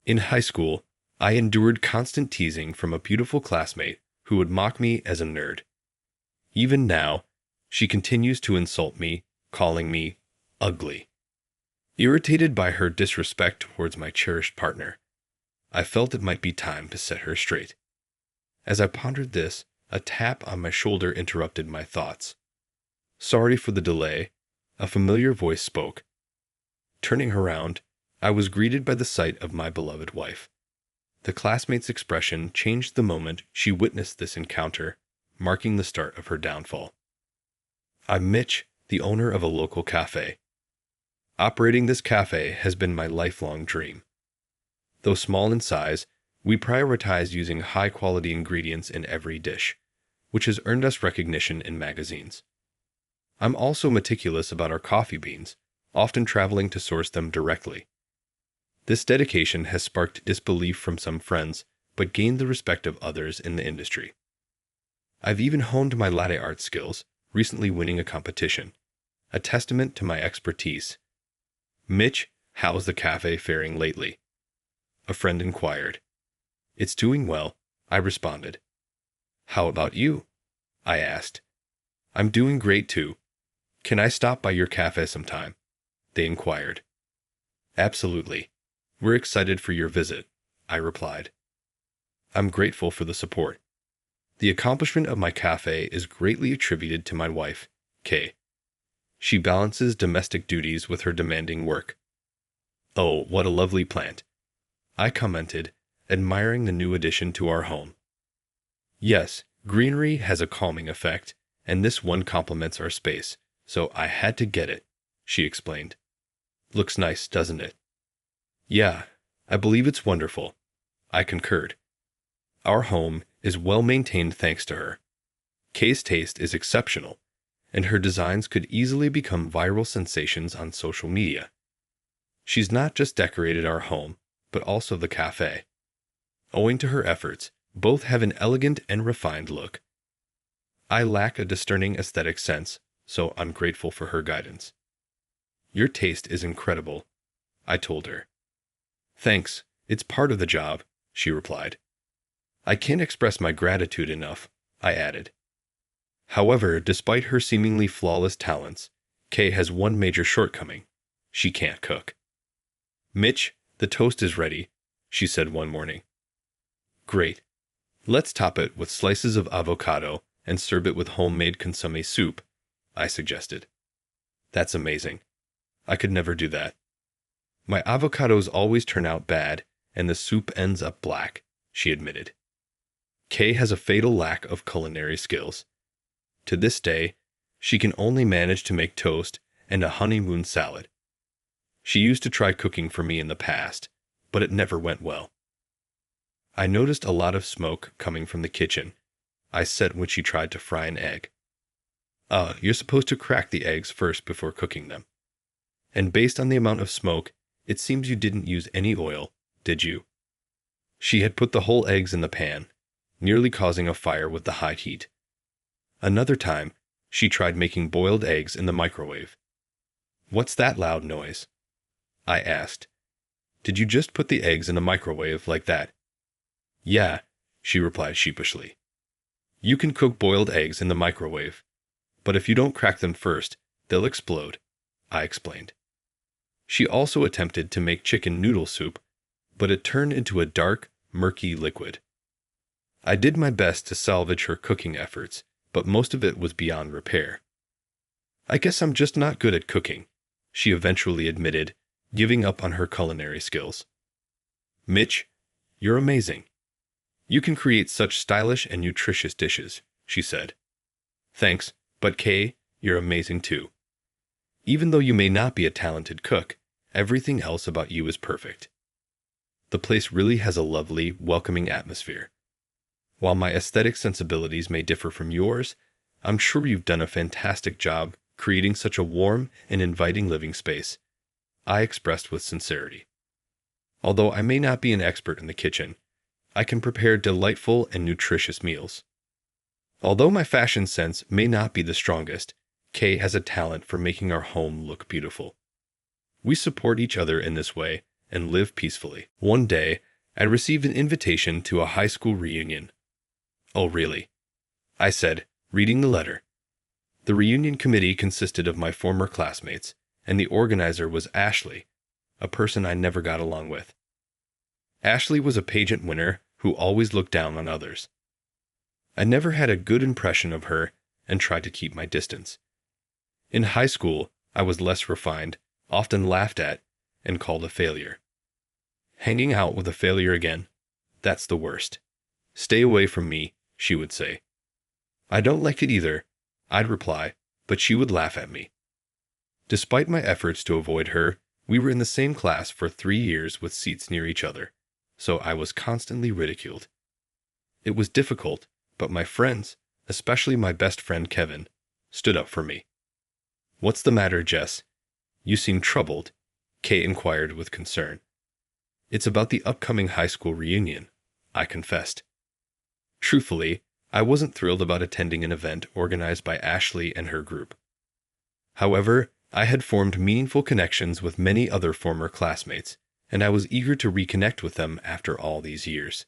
In high school, I endured constant teasing from a beautiful classmate who would mock me as a nerd. Even now, she continues to insult me, calling me ugly. Irritated by her disrespect towards my cherished partner, I felt it might be time to set her straight. As I pondered this, a tap on my shoulder interrupted my thoughts. Sorry for the delay, a familiar voice spoke. Turning around, I was greeted by the sight of my beloved wife. The classmate's expression changed the moment she witnessed this encounter, marking the start of her downfall. I'm Mitch, the owner of a local cafe. Operating this cafe has been my lifelong dream. Though small in size, we prioritize using high-quality ingredients in every dish, which has earned us recognition in magazines. I'm also meticulous about our coffee beans, often traveling to source them directly. This dedication has sparked disbelief from some friends, but gained the respect of others in the industry. I've even honed my latte art skills, recently winning a competition, a testament to my expertise. Mitch, how's the cafe faring lately? A friend inquired. It's doing well, I responded. How about you? I asked. I'm doing great too. Can I stop by your cafe sometime? They inquired. Absolutely. We're excited for your visit, I replied. I'm grateful for the support. The accomplishment of my cafe is greatly attributed to my wife, Kay. She balances domestic duties with her demanding work. Oh, what a lovely plant, I commented, admiring the new addition to our home. Yes, greenery has a calming effect, and this one complements our space, so I had to get it, she explained. Looks nice, doesn't it? Yeah, I believe it's wonderful, I concurred. Our home is well maintained thanks to her. Kay's taste is exceptional, and her designs could easily become viral sensations on social media. She's not just decorated our home, but also the cafe. Owing to her efforts, both have an elegant and refined look. I lack a discerning aesthetic sense, so I'm grateful for her guidance. Your taste is incredible, I told her. Thanks, it's part of the job, she replied. I can't express my gratitude enough, I added. However, despite her seemingly flawless talents, Kay has one major shortcoming. She can't cook. Mitch, the toast is ready, she said one morning. Great. Let's top it with slices of avocado and serve it with homemade consommé soup, I suggested. That's amazing. I could never do that. My avocados always turn out bad, and the soup ends up black, she admitted. Kay has a fatal lack of culinary skills. To this day, she can only manage to make toast and a honeymoon salad. She used to try cooking for me in the past, but it never went well. I noticed a lot of smoke coming from the kitchen, I said when she tried to fry an egg. You're supposed to crack the eggs first before cooking them. And based on the amount of smoke, it seems you didn't use any oil, did you? She had put the whole eggs in the pan, nearly causing a fire with the high heat. Another time, she tried making boiled eggs in the microwave. What's that loud noise? I asked. Did you just put the eggs in the microwave like that? Yeah, she replied sheepishly. You can cook boiled eggs in the microwave, but if you don't crack them first, they'll explode, I explained. She also attempted to make chicken noodle soup, but it turned into a dark, murky liquid. I did my best to salvage her cooking efforts, but most of it was beyond repair. I guess I'm just not good at cooking, she eventually admitted, giving up on her culinary skills. Mitch, you're amazing. You can create such stylish and nutritious dishes, she said. Thanks, but Kay, you're amazing too. Even though you may not be a talented cook, everything else about you is perfect. The place really has a lovely, welcoming atmosphere. While my aesthetic sensibilities may differ from yours, I'm sure you've done a fantastic job creating such a warm and inviting living space, I expressed with sincerity. Although I may not be an expert in the kitchen, I can prepare delightful and nutritious meals. Although my fashion sense may not be the strongest, Kay has a talent for making our home look beautiful. We support each other in this way, and live peacefully. One day, I received an invitation to a high school reunion. "Oh, really?" I said, reading the letter. The reunion committee consisted of my former classmates, and the organizer was Ashley, a person I never got along with. Ashley was a pageant winner who always looked down on others. I never had a good impression of her and tried to keep my distance. In high school, I was less refined, often laughed at, and called a failure. "Hanging out with a failure again? That's the worst. Stay away from me," she would say. "I don't like it either," I'd reply, but she would laugh at me. Despite my efforts to avoid her, we were in the same class for 3 years with seats near each other, so I was constantly ridiculed. It was difficult, but my friends, especially my best friend Kevin, stood up for me. "What's the matter, Jess? You seem troubled," Kate inquired with concern. "It's about the upcoming high school reunion," I confessed. Truthfully, I wasn't thrilled about attending an event organized by Ashley and her group. However, I had formed meaningful connections with many other former classmates, and I was eager to reconnect with them after all these years.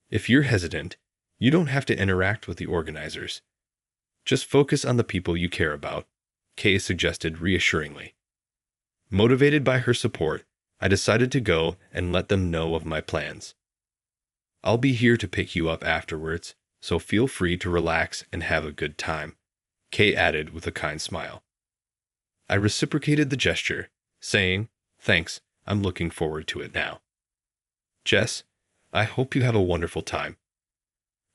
"If you're hesitant, you don't have to interact with the organizers. Just focus on the people you care about," Kay suggested reassuringly. Motivated by her support, I decided to go and let them know of my plans. "I'll be here to pick you up afterwards, so feel free to relax and have a good time," Kay added with a kind smile. I reciprocated the gesture, saying, "Thanks, I'm looking forward to it now." "Jess, I hope you have a wonderful time."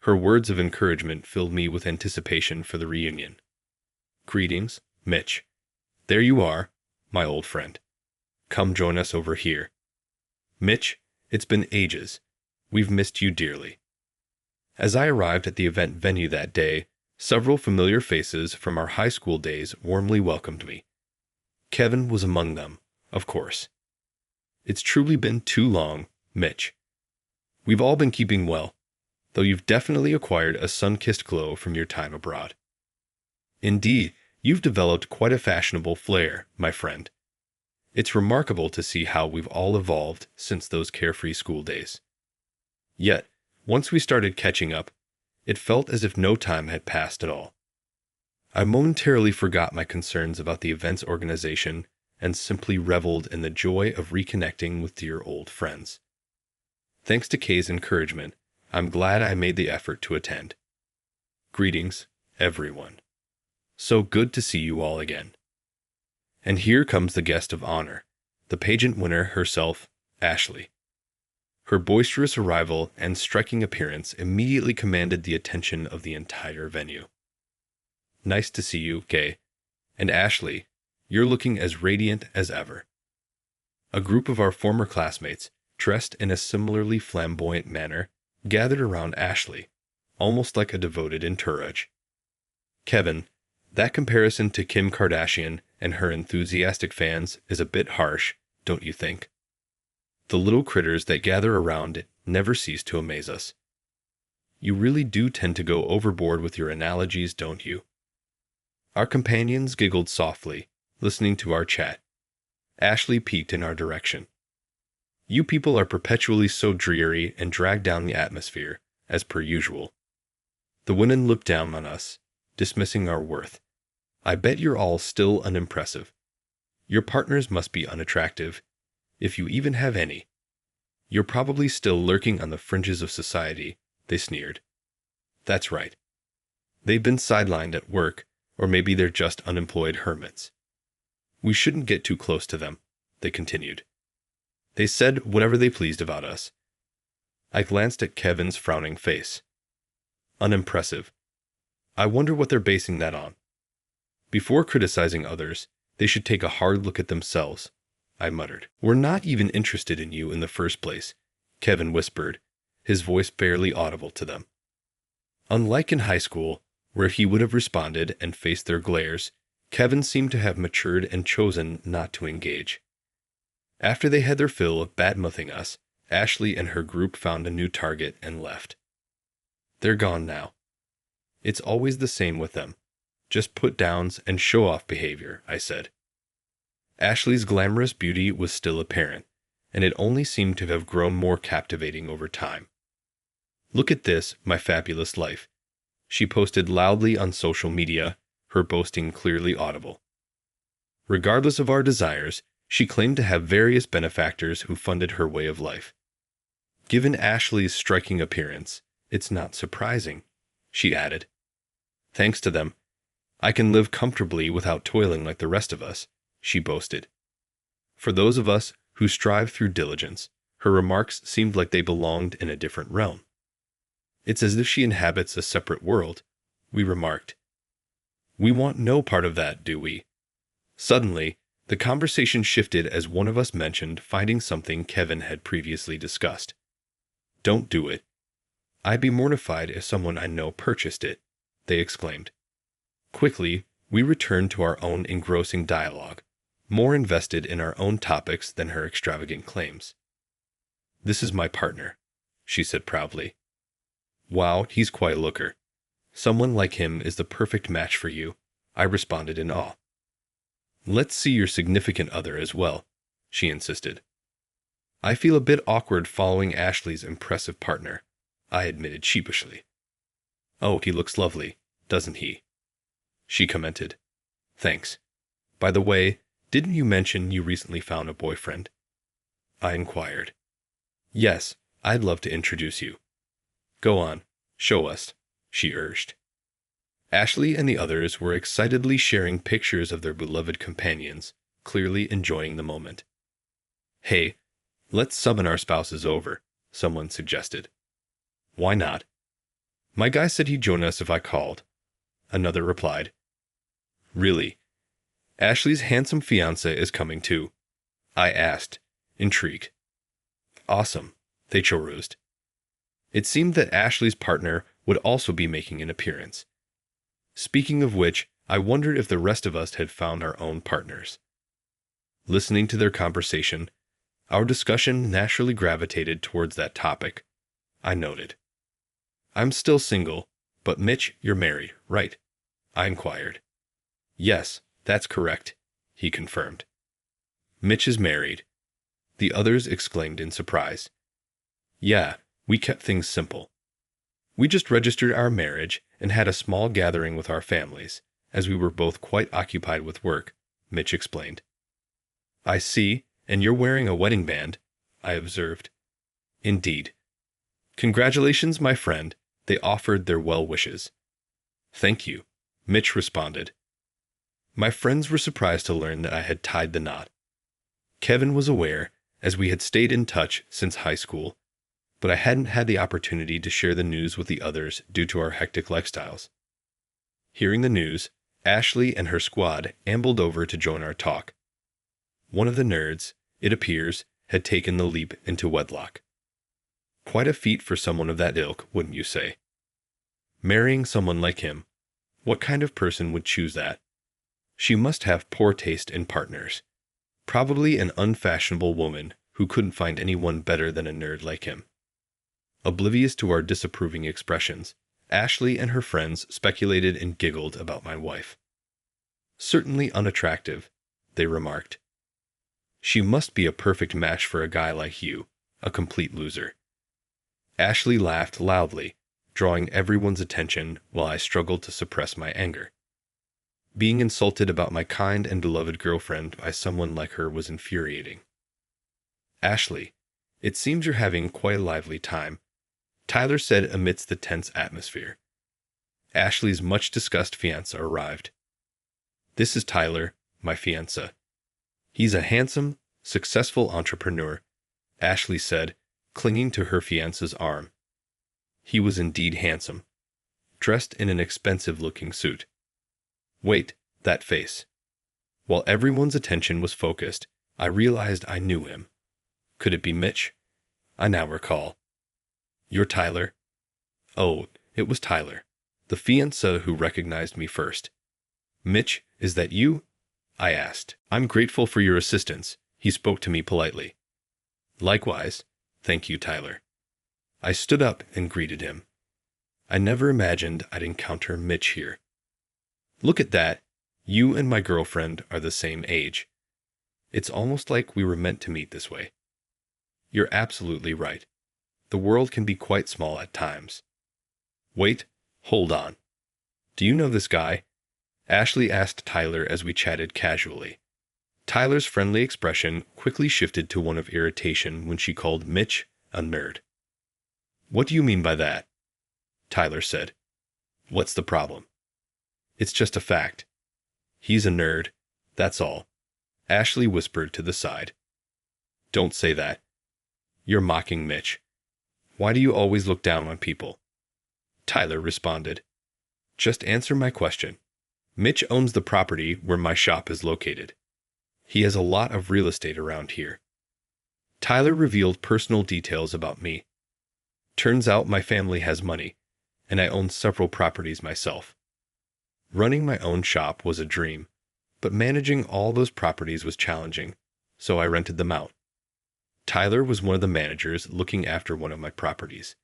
Her words of encouragement filled me with anticipation for the reunion. "Greetings, Mitch. There you are, my old friend. Come join us over here. Mitch, it's been ages. We've missed you dearly." As I arrived at the event venue that day, several familiar faces from our high school days warmly welcomed me. Kevin was among them, of course. "It's truly been too long, Mitch. We've all been keeping well, though you've definitely acquired a sun-kissed glow from your time abroad. Indeed, you've developed quite a fashionable flair, my friend. It's remarkable to see how we've all evolved since those carefree school days. Yet, once we started catching up, it felt as if no time had passed at all. I momentarily forgot my concerns about the event's organization and simply reveled in the joy of reconnecting with dear old friends. Thanks to Kay's encouragement, I'm glad I made the effort to attend. Greetings, everyone. So good to see you all again." And here comes the guest of honor, the pageant winner herself, Ashley. Her boisterous arrival and striking appearance immediately commanded the attention of the entire venue. "Nice to see you, Kay. And Ashley, you're looking as radiant as ever." A group of our former classmates, dressed in a similarly flamboyant manner, gathered around Ashley, almost like a devoted entourage. "Kevin, that comparison to Kim Kardashian and her enthusiastic fans is a bit harsh, don't you think? The little critters that gather around it never cease to amaze us. You really do tend to go overboard with your analogies, don't you?" Our companions giggled softly, listening to our chat. Ashley peeked in our direction. "You people are perpetually so dreary and drag down the atmosphere, as per usual." The women looked down on us, dismissing our worth. "I bet you're all still unimpressive. Your partners must be unattractive, if you even have any. You're probably still lurking on the fringes of society," they sneered. "That's right. They've been sidelined at work, or maybe they're just unemployed hermits. We shouldn't get too close to them," they continued. They said whatever they pleased about us. I glanced at Kevin's frowning face. Unimpressive. I wonder what they're basing that on. Before criticizing others, they should take a hard look at themselves, I muttered. "We're not even interested in you in the first place," Kevin whispered, his voice barely audible to them. Unlike in high school, where he would have responded and faced their glares, Kevin seemed to have matured and chosen not to engage. After they had their fill of bad-mouthing us, Ashley and her group found a new target and left. They're gone now. It's always the same with them. Just put-downs and show-off behavior, I said. Ashley's glamorous beauty was still apparent, and it only seemed to have grown more captivating over time. "Look at this, my fabulous life," she posted loudly on social media, her boasting clearly audible. Regardless of our desires, she claimed to have various benefactors who funded her way of life. "Given Ashley's striking appearance, it's not surprising," she added. "Thanks to them, I can live comfortably without toiling like the rest of us," she boasted. For those of us who strive through diligence, her remarks seemed like they belonged in a different realm. "It's as if she inhabits a separate world," we remarked. "We want no part of that, do we?" Suddenly, the conversation shifted as one of us mentioned finding something Kevin had previously discussed. "Don't do it. I'd be mortified if someone I know purchased it," they exclaimed. Quickly, we returned to our own engrossing dialogue, more invested in our own topics than her extravagant claims. "This is my partner," she said proudly. "Wow, he's quite a looker. Someone like him is the perfect match for you," I responded in awe. "Let's see your significant other as well," she insisted. "I feel a bit awkward following Ashley's impressive partner," I admitted sheepishly. "Oh, he looks lovely, doesn't he?" she commented. "Thanks. By the way, didn't you mention you recently found a boyfriend?" I inquired. "Yes, I'd love to introduce you." "Go on, show us," she urged. Ashley and the others were excitedly sharing pictures of their beloved companions, clearly enjoying the moment. "Hey, let's summon our spouses over," someone suggested. "Why not?" "My guy said he'd join us if I called," another replied. "Really? Ashley's handsome fiancé is coming too?" I asked, intrigued. "Awesome," they chorused. It seemed that Ashley's partner would also be making an appearance. Speaking of which, I wondered if the rest of us had found our own partners. Listening to their conversation, our discussion naturally gravitated towards that topic, I noted. "I'm still single, but Mitch, you're married, right?" I inquired. "Yes, that's correct," he confirmed. "Mitch is married," the others exclaimed in surprise. "Yeah, we kept things simple. We just registered our marriage and had a small gathering with our families, as we were both quite occupied with work," Mitch explained. "I see, and you're wearing a wedding band," I observed. "Indeed." "Congratulations, my friend," they offered their well wishes. "Thank you," Mitch responded. My friends were surprised to learn that I had tied the knot. Kevin was aware, as we had stayed in touch since high school, but I hadn't had the opportunity to share the news with the others due to our hectic lifestyles. Hearing the news, Ashley and her squad ambled over to join our talk. One of the nerds, it appears, had taken the leap into wedlock. Quite a feat for someone of that ilk, wouldn't you say? Marrying someone like him, what kind of person would choose that? She must have poor taste in partners. Probably an unfashionable woman who couldn't find anyone better than a nerd like him. Oblivious to our disapproving expressions, Ashley and her friends speculated and giggled about my wife. "Certainly unattractive," they remarked. "She must be a perfect match for a guy like you, a complete loser." Ashley laughed loudly, drawing everyone's attention while I struggled to suppress my anger. Being insulted about my kind and beloved girlfriend by someone like her was infuriating. "Ashley, it seems you're having quite a lively time," Tyler said amidst the tense atmosphere. Ashley's much-discussed fiancé arrived. "This is Tyler, my fiancé. He's a handsome, successful entrepreneur," Ashley said, clinging to her fiancé's arm. He was indeed handsome, dressed in an expensive-looking suit. Wait, that face. While everyone's attention was focused, I realized I knew him. Could it be Mitch? I now recall. "You're Tyler?" Oh, it was Tyler, the fiancé who recognized me first. "Mitch, is that you?" I asked. "I'm grateful for your assistance," he spoke to me politely. "Likewise. Thank you, Tyler." I stood up and greeted him. I never imagined I'd encounter Mitch here. "Look at that. You and my girlfriend are the same age. It's almost like we were meant to meet this way." You're absolutely right. The world can be quite small at times. Wait, hold on. Do you know this guy? Ashley asked Tyler as we chatted casually. Tyler's friendly expression quickly shifted to one of irritation when she called Mitch a nerd. What do you mean by that? Tyler said. What's the problem? It's just a fact. He's a nerd, that's all. Ashley whispered to the side. Don't say that. You're mocking Mitch. Why do you always look down on people? Tyler responded. Just answer my question. Mitch owns the property where my shop is located. He has a lot of real estate around here. Tyler revealed personal details about me. Turns out my family has money, and I own several properties myself. Running my own shop was a dream, but managing all those properties was challenging, so I rented them out. Tyler was one of the managers looking after one of my properties.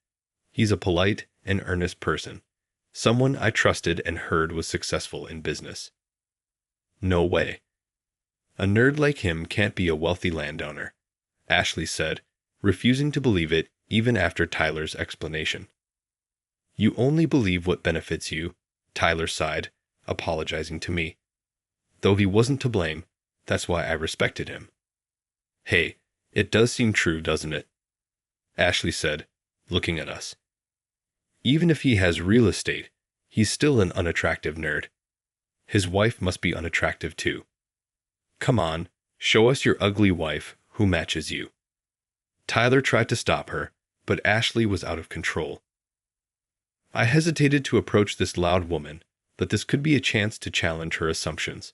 He's a polite and earnest person, someone I trusted and heard was successful in business. No way. A nerd like him can't be a wealthy landowner, Ashley said, refusing to believe it even after Tyler's explanation. You only believe what benefits you, Tyler sighed, apologizing to me. Though he wasn't to blame, that's why I respected him. Hey, it does seem true, doesn't it? Ashley said, looking at us. Even if he has real estate, he's still an unattractive nerd. His wife must be unattractive too. Come on, show us your ugly wife who matches you. Tyler tried to stop her, but Ashley was out of control. I hesitated to approach this loud woman, but this could be a chance to challenge her assumptions.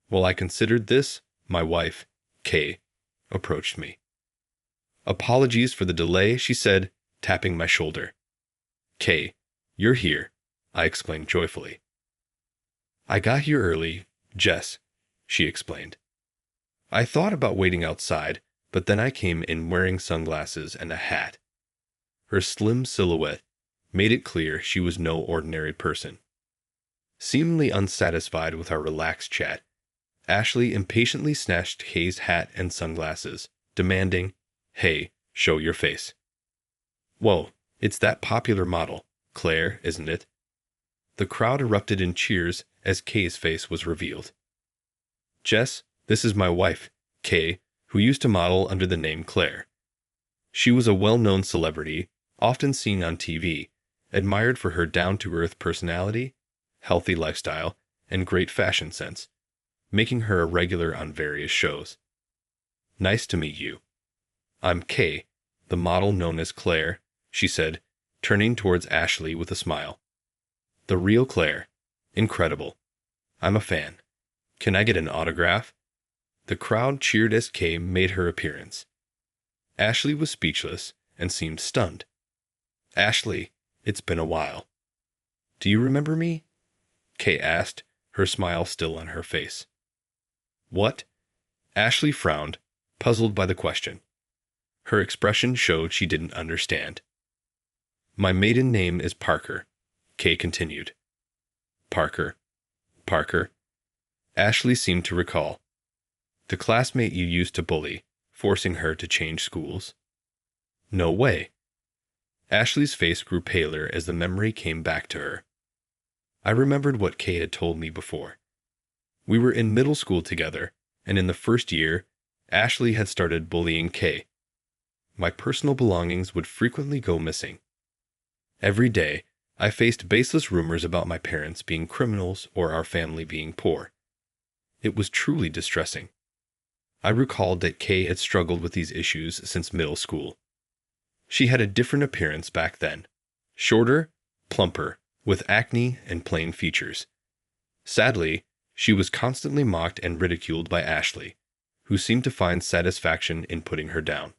While I considered this, my wife, Kay, approached me. Apologies for the delay, she said, tapping my shoulder. Kay, you're here, I exclaimed joyfully. I got here early, Jess, she explained. I thought about waiting outside, but then I came in wearing sunglasses and a hat. Her slim silhouette made it clear she was no ordinary person. Seemingly unsatisfied with our relaxed chat, Ashley impatiently snatched Kay's hat and sunglasses, demanding, Hey, show your face. Whoa, it's that popular model, Claire, isn't it? The crowd erupted in cheers as Kay's face was revealed. Jess, this is my wife, Kay, who used to model under the name Claire. She was a well-known celebrity, often seen on TV, admired for her down-to-earth personality, healthy lifestyle, and great fashion sense, making her a regular on various shows. Nice to meet you. I'm Kay, the model known as Claire, she said, turning towards Ashley with a smile. The real Claire. Incredible. I'm a fan. Can I get an autograph? The crowd cheered as Kay made her appearance. Ashley was speechless and seemed stunned. Ashley, it's been a while. Do you remember me? Kay asked, her smile still on her face. What? Ashley frowned, puzzled by the question. Her expression showed she didn't understand. My maiden name is Parker, Kay continued. Parker. Ashley seemed to recall. The classmate you used to bully, forcing her to change schools. No way. Ashley's face grew paler as the memory came back to her. I remembered what Kay had told me before. We were in middle school together, and in the first year, Ashley had started bullying Kay. My personal belongings would frequently go missing. Every day, I faced baseless rumors about my parents being criminals or our family being poor. It was truly distressing. I recalled that Kay had struggled with these issues since middle school. She had a different appearance back then. Shorter, plumper, with acne and plain features. Sadly, she was constantly mocked and ridiculed by Ashley, who seemed to find satisfaction in putting her down.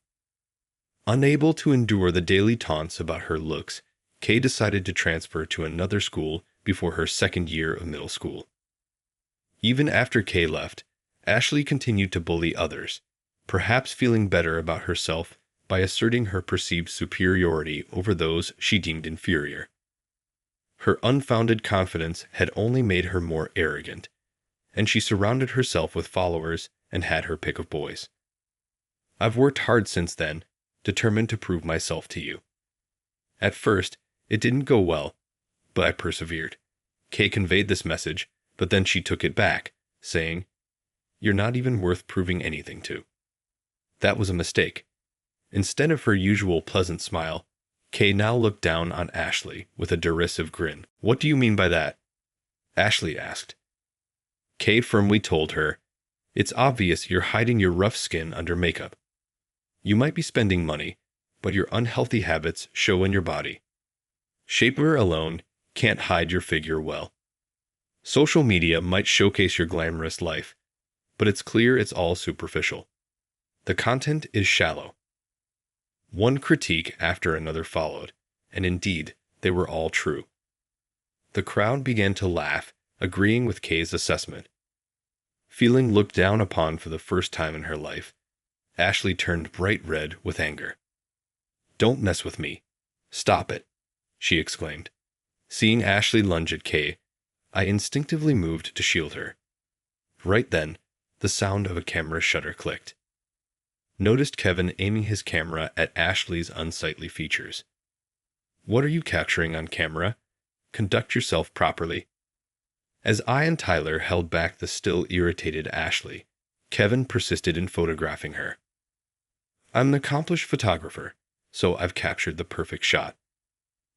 Unable to endure the daily taunts about her looks, Kay decided to transfer to another school before her second year of middle school. Even after Kay left, Ashley continued to bully others, perhaps feeling better about herself by asserting her perceived superiority over those she deemed inferior. Her unfounded confidence had only made her more arrogant, and she surrounded herself with followers and had her pick of boys. I've worked hard since then, determined to prove myself to you. At first, it didn't go well, but I persevered. Kay conveyed this message, but then she took it back, saying, "You're not even worth proving anything to." That was a mistake. Instead of her usual pleasant smile, Kay now looked down on Ashley with a derisive grin. "What do you mean by that?" Ashley asked. Kay firmly told her, "It's obvious you're hiding your rough skin under makeup. You might be spending money, but your unhealthy habits show in your body. Shapewear alone can't hide your figure well. Social media might showcase your glamorous life, but it's clear it's all superficial. The content is shallow." One critique after another followed, and indeed, they were all true. The crowd began to laugh, agreeing with Kay's assessment. Feeling looked down upon for the first time in her life, Ashley turned bright red with anger. "Don't mess with me. Stop it," she exclaimed. Seeing Ashley lunge at Kay, I instinctively moved to shield her. Right then, the sound of a camera shutter clicked. Noticed Kevin aiming his camera at Ashley's unsightly features. "What are you capturing on camera? Conduct yourself properly." As I and Tyler held back the still irritated Ashley, Kevin persisted in photographing her. "I'm an accomplished photographer, so I've captured the perfect shot."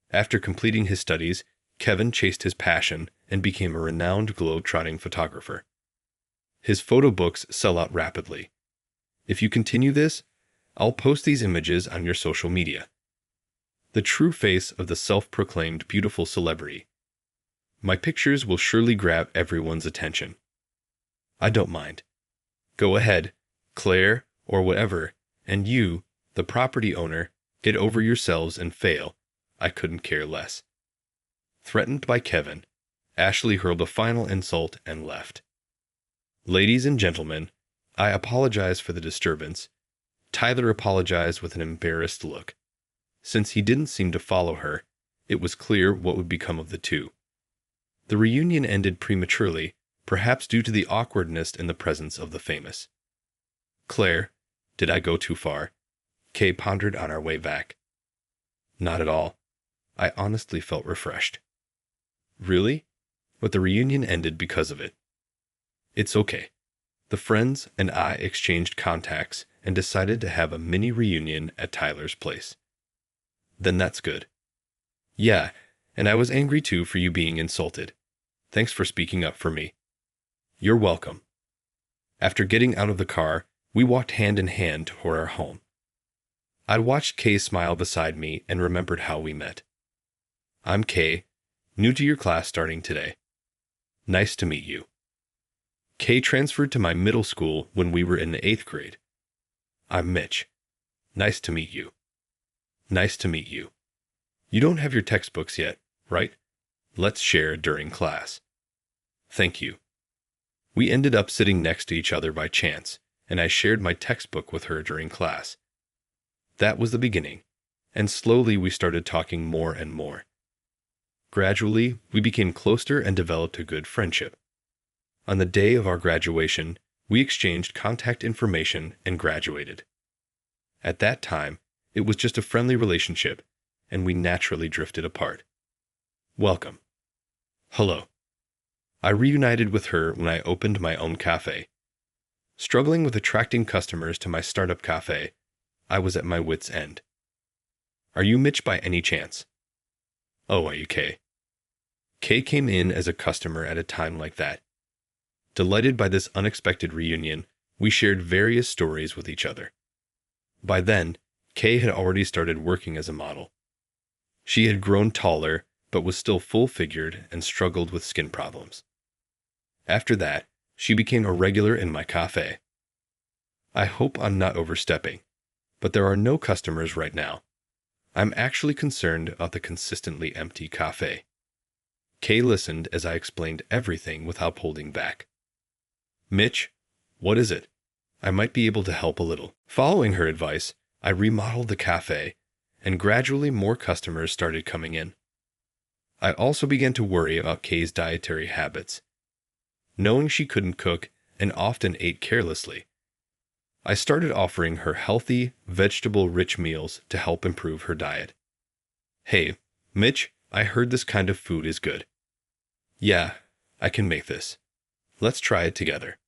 After completing his studies, Kevin chased his passion and became a renowned globe-trotting photographer. His photo books sell out rapidly. If you continue this, I'll post these images on your social media. The true face of the self-proclaimed beautiful celebrity. My pictures will surely grab everyone's attention. I don't mind. Go ahead, Claire, or whatever, and you, the property owner, get over yourselves and fail. I couldn't care less. Threatened by Kevin, Ashley hurled a final insult and left. "Ladies and gentlemen, I apologize for the disturbance." Tyler apologized with an embarrassed look. Since he didn't seem to follow her, it was clear what would become of the two. The reunion ended prematurely, perhaps due to the awkwardness in the presence of the famous. "Claire, did I go too far?" Kay pondered on our way back. "Not at all. I honestly felt refreshed." "Really?" But the reunion ended because of it. "It's okay. The friends and I exchanged contacts and decided to have a mini reunion at Tyler's place." "Then that's good." "Yeah, and I was angry too for you being insulted. Thanks for speaking up for me." "You're welcome." After getting out of the car, we walked hand in hand toward our home. I'd watched Kay smile beside me and remembered how we met. "I'm Kay, new to your class starting today. Nice to meet you." Kay transferred to my middle school when we were in the 8th grade. "I'm Mitch. Nice to meet you." "Nice to meet you. You don't have your textbooks yet, right? Let's share during class." "Thank you." We ended up sitting next to each other by chance, and I shared my textbook with her during class. That was the beginning, and slowly we started talking more and more. Gradually, we became closer and developed a good friendship. On the day of our graduation, we exchanged contact information and graduated. At that time, it was just a friendly relationship, and we naturally drifted apart. Welcome. Hello. I reunited with her when I opened my own cafe. Struggling with attracting customers to my startup cafe, I was at my wit's end. "Are you Mitch by any chance?" "Oh, are you Kay?" Kay came in as a customer at a time like that. Delighted by this unexpected reunion, we shared various stories with each other. By then, Kay had already started working as a model. She had grown taller, but was still full-figured and struggled with skin problems. After that, she became a regular in my cafe. I hope I'm not overstepping, but there are no customers right now. I'm actually concerned about the consistently empty cafe. Kay listened as I explained everything without holding back. "Mitch, what is it? I might be able to help a little." Following her advice, I remodeled the cafe, and gradually more customers started coming in. I also began to worry about Kay's dietary habits. Knowing she couldn't cook and often ate carelessly, I started offering her healthy, vegetable-rich meals to help improve her diet. "Hey, Mitch, I heard this kind of food is good." "Yeah, I can make this. Let's try it together."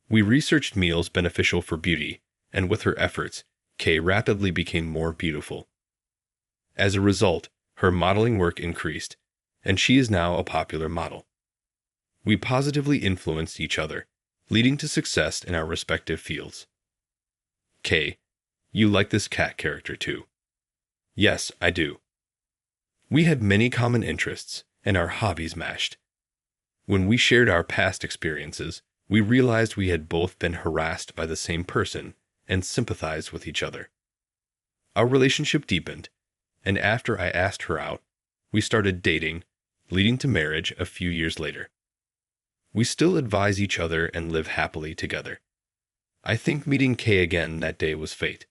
We researched meals beneficial for beauty, and with her efforts, Kay rapidly became more beautiful. As a result, her modeling work increased, and she is now a popular model. We positively influenced each other, leading to success in our respective fields. "Kay, you like this cat character too?" "Yes, I do." We had many common interests, and our hobbies matched. When we shared our past experiences, we realized we had both been harassed by the same person and sympathized with each other. Our relationship deepened, and after I asked her out, we started dating, leading to marriage a few years later. We still advise each other and live happily together. I think meeting Kay again that day was fate.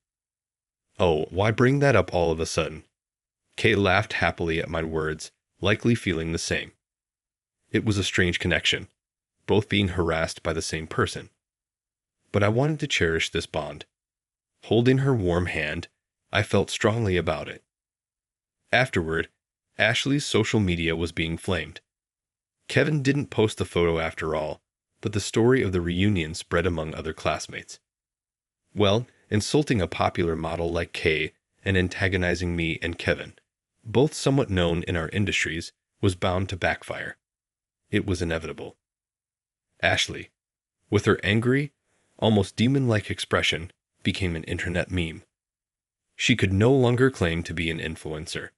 "Oh, why bring that up all of a sudden?" Kay laughed happily at my words, likely feeling the same. It was a strange connection, both being harassed by the same person. But I wanted to cherish this bond. Holding her warm hand, I felt strongly about it. Afterward, Ashley's social media was being flamed. Kevin didn't post the photo after all, but the story of the reunion spread among other classmates. Well, insulting a popular model like Kay and antagonizing me and Kevin, both somewhat known in our industries, was bound to backfire. It was inevitable. Ashley, with her angry, almost demon-like expression, became an internet meme. She could no longer claim to be an influencer.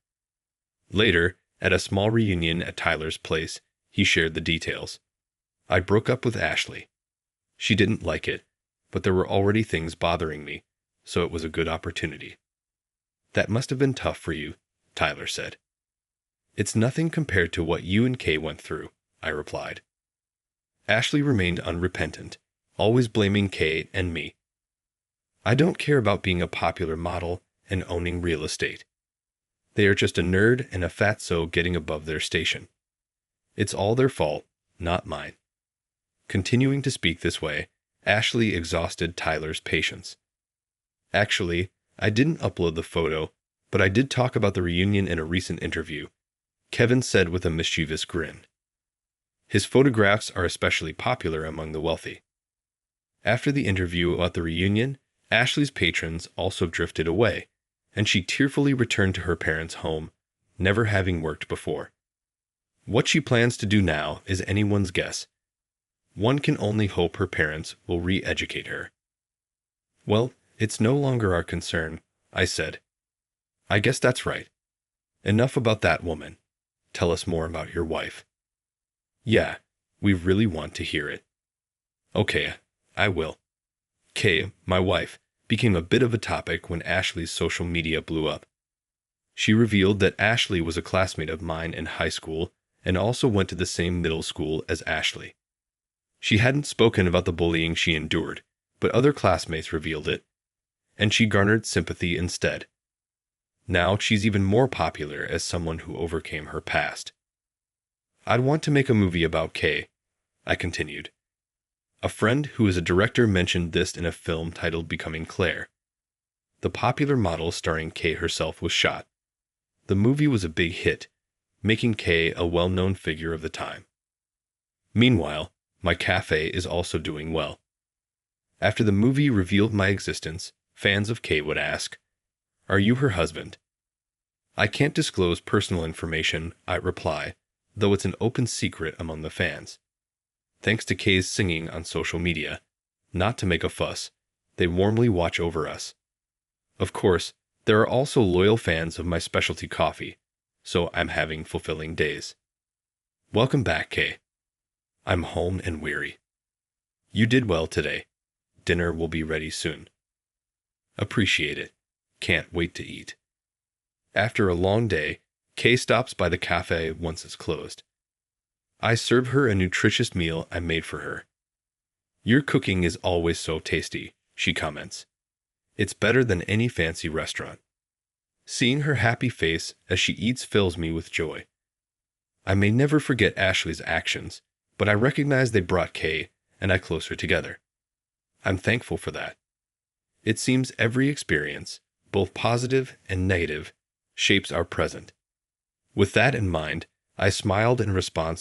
Later, at a small reunion at Tyler's place, he shared the details. "I broke up with Ashley. She didn't like it, but there were already things bothering me, so it was a good opportunity." "That must have been tough for you," Tyler said. "It's nothing compared to what you and Kay went through," I replied. Ashley remained unrepentant, always blaming Kay and me. "I don't care about being a popular model and owning real estate. They are just a nerd and a fatso getting above their station. It's all their fault, not mine." Continuing to speak this way, Ashley exhausted Tyler's patience. "Actually, I didn't upload the photo, but I did talk about the reunion in a recent interview," Kevin said with a mischievous grin. His photographs are especially popular among the wealthy. After the interview about the reunion, Ashley's patrons also drifted away, and she tearfully returned to her parents' home, never having worked before. What she plans to do now is anyone's guess. One can only hope her parents will re-educate her. "Well, it's no longer our concern," I said. "I guess that's right. Enough about that woman. Tell us more about your wife." "Yeah, we really want to hear it." "Okay, I will." Kay, my wife, became a bit of a topic when Ashley's social media blew up. She revealed that Ashley was a classmate of mine in high school and also went to the same middle school as Ashley. She hadn't spoken about the bullying she endured, but other classmates revealed it, and she garnered sympathy instead. Now she's even more popular as someone who overcame her past. "I'd want to make a movie about Kay," I continued. "A friend who is a director mentioned this in a film titled Becoming Claire. The popular model starring Kay herself was shot. The movie was a big hit, making Kay a well-known figure of the time. Meanwhile, my cafe is also doing well. After the movie revealed my existence, fans of Kay would ask, 'Are you her husband?' I can't disclose personal information," I reply, though it's an open secret among the fans. Thanks to Kay's singing on social media, not to make a fuss, they warmly watch over us. Of course, there are also loyal fans of my specialty coffee, so I'm having fulfilling days. "Welcome back, Kay. I'm home and weary. You did well today. Dinner will be ready soon." "Appreciate it. Can't wait to eat." After a long day, Kay stops by the cafe once it's closed. I serve her a nutritious meal I made for her. "Your cooking is always so tasty," she comments. "It's better than any fancy restaurant." Seeing her happy face as she eats fills me with joy. I may never forget Ashley's actions, but I recognize they brought Kay and I closer together. I'm thankful for that. It seems every experience, both positive and negative, shapes our present. With that in mind, I smiled in response